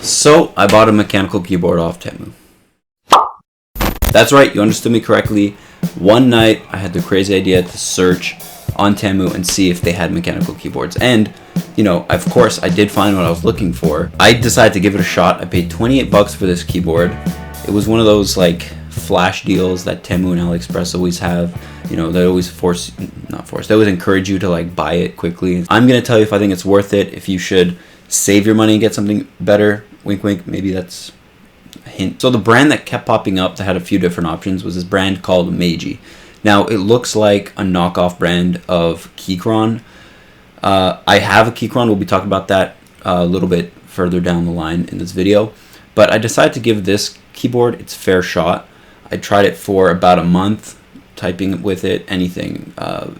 So, I bought a mechanical keyboard off Temu. That's right, you understood me correctly. One night, I had the crazy idea to search on Temu and see if they had mechanical keyboards. And, you know, of course, I did find what I was looking for. I decided to give it a shot. I paid 28 bucks for this keyboard. It was one of those, like, flash deals that Temu and AliExpress always have. You know, they always they always encourage you to, like, buy it quickly. I'm going to tell you if I think it's worth it, if you should save your money and get something better. Wink, wink, maybe that's a hint. So the brand that kept popping up that had a few different options was this brand called Magegee. Now, it looks like a knockoff brand of Keychron. I have a Keychron. We'll be talking about that a little bit further down the line in this video. But I decided to give this keyboard its fair shot. I tried it for about a month, typing with it, anything.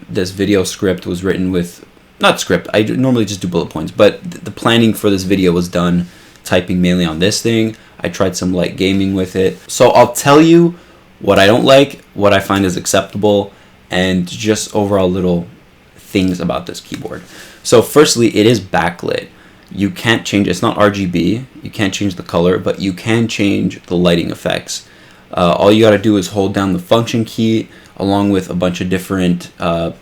This video script was written with, not script, I normally just do bullet points, but the planning for this video was done typing mainly on this thing. I tried some light gaming with it. So I'll tell you what I don't like, what I find is acceptable, and just overall little things about this keyboard. So firstly, it is backlit. You can't change, it's not RGB, you can't change the color, but you can change the lighting effects. All you gotta do is hold down the function key along with a bunch of different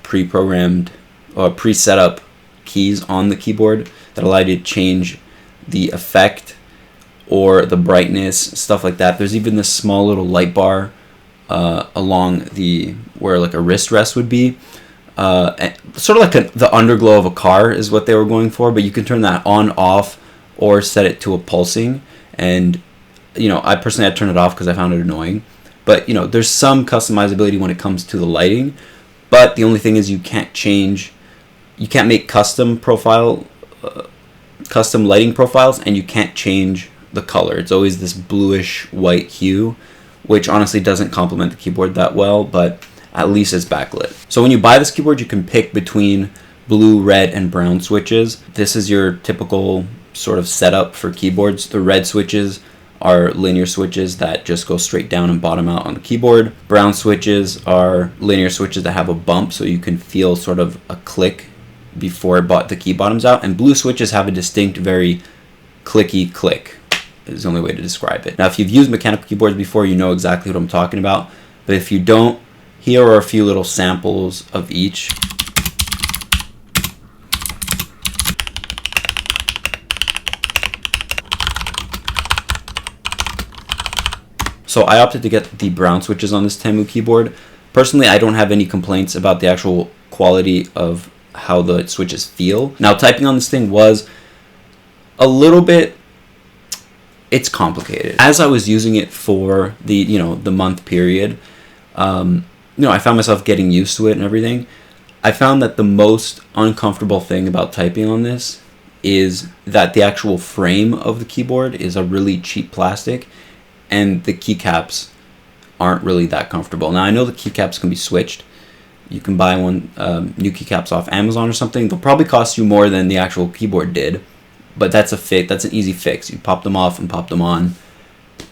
pre-programmed or pre-set up keys on the keyboard that allow you to change the effect or the brightness, stuff like that. There's even this small little light bar along the where like a wrist rest would be. Sort of like the underglow of a car is what they were going for, but you can turn that on, off, or set it to a pulsing. And you know, I personally had to turn it off because I found it annoying. But you know, there's some customizability when it comes to the lighting. But the only thing is you can't make custom lighting profiles, and you can't change the color. It's always this bluish white hue, which honestly doesn't complement the keyboard that well, but at least it's backlit. So when you buy this keyboard, you can pick between blue, red, and brown switches. This is your typical sort of setup for keyboards. The red switches are linear switches that just go straight down and bottom out on the keyboard. Brown switches are linear switches that have a bump so you can feel sort of a click before the key bottoms out. And blue switches have a distinct, very clicky click, is the only way to describe it. Now, if you've used mechanical keyboards before, you know exactly what I'm talking about. But if you don't, here are a few little samples of each. So I opted to get the brown switches on this Temu keyboard. Personally, I don't have any complaints about the actual quality of how the switches feel. Now, typing on this thing was a little bit, it's complicated. As I was using it for the month period, I found myself getting used to it and everything. I found that the most uncomfortable thing about typing on this is that the actual frame of the keyboard is a really cheap plastic, and the keycaps aren't really that comfortable. Now, I know the keycaps can be switched. You can buy new keycaps off Amazon or something. They'll probably cost you more than the actual keyboard did, but that's an easy fix. You pop them off and pop them on,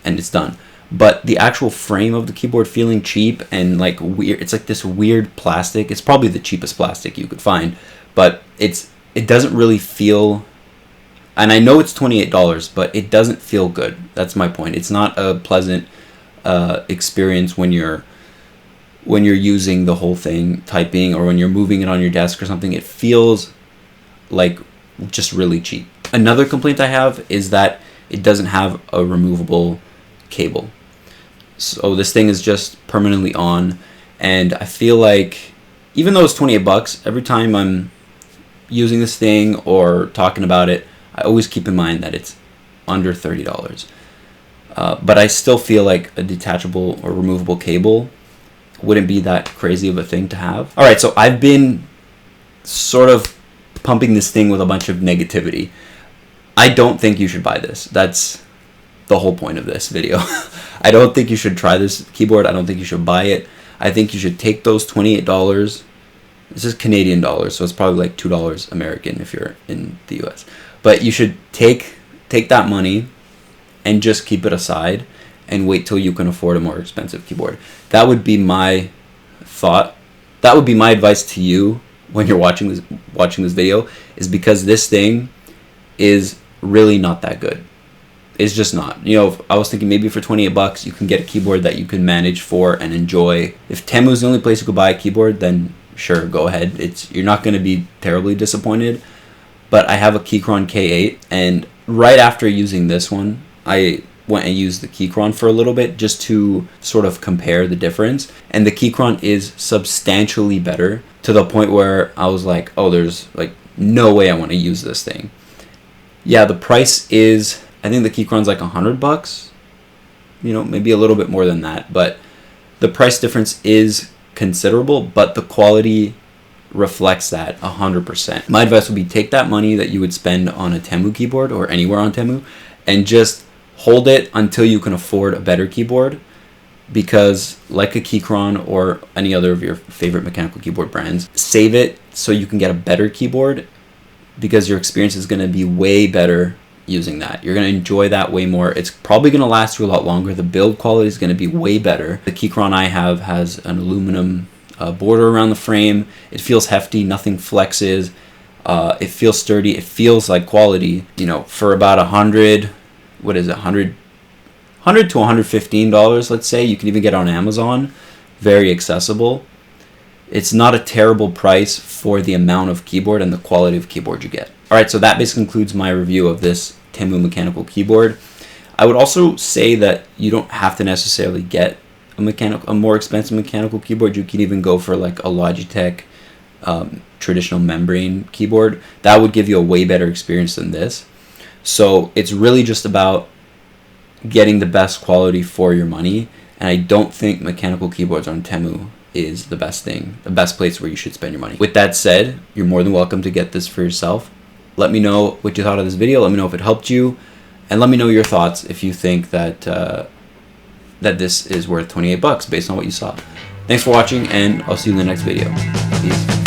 and it's done. But the actual frame of the keyboard feeling cheap and like weird, it's like this weird plastic. It's probably the cheapest plastic you could find, but it doesn't really feel, and I know it's $28, but it doesn't feel good. That's my point. It's not a pleasant experience when you're using the whole thing, typing, or when you're moving it on your desk or something. It feels like just really cheap. Another complaint I have is that it doesn't have a removable cable. So this thing is just permanently on, and I feel like even though it's 28 bucks, every time I'm using this thing or talking about it, I always keep in mind that it's under $30. But I still feel like a detachable or removable cable wouldn't be that crazy of a thing to have. All right, so I've been sort of pumping this thing with a bunch of negativity. I don't think you should buy this. That's the whole point of this video. I don't think you should try this keyboard. I don't think you should buy it. I think you should take those $28. This is Canadian dollars, so it's probably like $2 American if you're in the US. But you should take that money and just keep it aside and wait till you can afford a more expensive keyboard. That would be my thought. That would be my advice to you when you're watching this video, is because this thing is really not that good. It's just not. You know, I was thinking maybe for 28 bucks you can get a keyboard that you can manage for and enjoy. If Temu is the only place you could buy a keyboard, then sure, go ahead. You're not going to be terribly disappointed. But I have a Keychron K8, and right after using this one, I went and used the Keychron for a little bit just to sort of compare the difference. And the Keychron is substantially better, to the point where I was like, oh, there's like no way I want to use this thing. Yeah, the price is, I think the Keychron's like $100, you know, maybe a little bit more than that, but the price difference is considerable, but the quality reflects that 100%. My advice would be take that money that you would spend on a Temu keyboard or anywhere on Temu and just hold it until you can afford a better keyboard, because like a Keychron or any other of your favorite mechanical keyboard brands, save it so you can get a better keyboard, because your experience is going to be way better using that. You're going to enjoy that way more. It's probably going to last you a lot longer. The build quality is going to be way better. The Keychron I have has an aluminum border around the frame. It feels hefty, nothing flexes. It feels sturdy. It feels like quality. You know, for about $100 to $115, let's say, you can even get it on Amazon. Very accessible. It's not a terrible price for the amount of keyboard and the quality of keyboard you get. Alright, so that basically concludes my review of this Temu mechanical keyboard. I would also say that you don't have to necessarily get a more expensive mechanical keyboard. You can even go for like a Logitech traditional membrane keyboard. That would give you a way better experience than this. So it's really just about getting the best quality for your money, and I don't think mechanical keyboards on Temu is the best place where you should spend your money. With that said, you're more than welcome to get this for yourself. Let me know what you thought of this video. Let me know if it helped you, and let me know your thoughts if you think that that this is worth 28 bucks based on what you saw. Thanks for watching, and I'll see you in the next video. Peace.